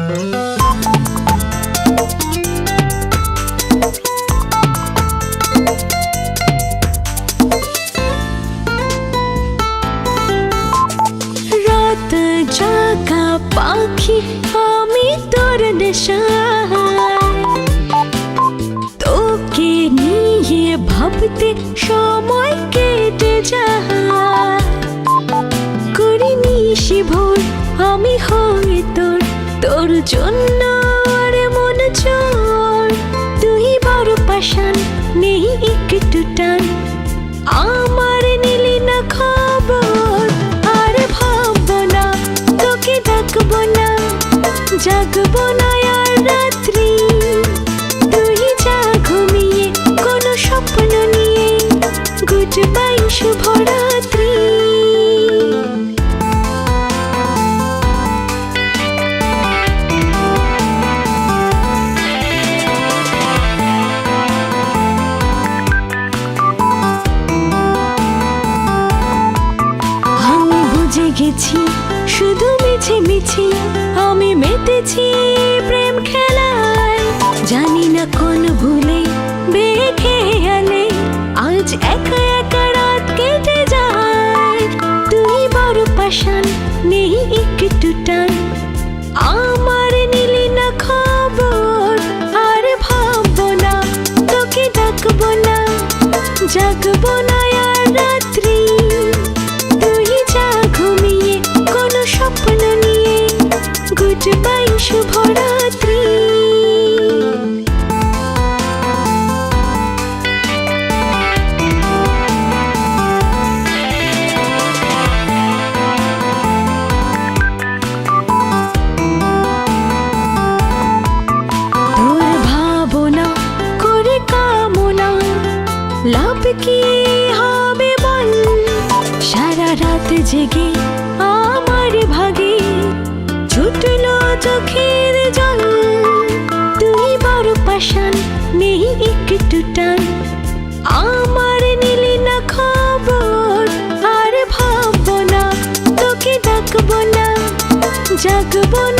রাত জাগা পাখি আমি তোর নেশায়, তোকে নিয়ে ভাবতে সময় কেটে যায়। করিনি সে ভোর আমি হই তোর, তোর জন্য রে মন চোর। তুই বড় পাষাণ নেই একটু টান, আমার নিলি না খবর। আর ভাববো না তোকে ডাকবো না, জাগবো না আর রাত্রি। তুই যা ঘুমিয়ে কোনো স্বপ্ন নিয়ে, গুড বাই শুভরাত্রি। গেছি শুধু মিছে মিছে আমি মেতেছি প্রেম খেলায়। জানি না কোন ভুলে বেখেয়ালে আজ একা একা রাত কেটে যায়। তুই বড় পাষাণ নেই একটু টান, আমার নিলি না খবর। আর ভাববো না তোকে ডাকবো না, জাগবো না আর রাত্রি। স্বপ্ন নিয়ে গুড বাই শুভরাত্রি। তোর ভাবনা করে কামনা লাভ কি হবে বল? সারা রাত জেগে আমার ভাগে ছুটলো চোখের জল। তুই বড় পাষাণ নেই একটু টান, আমার নিলি না খবর। আর ভাববো না তোকে ডাকবো না, জাগবো না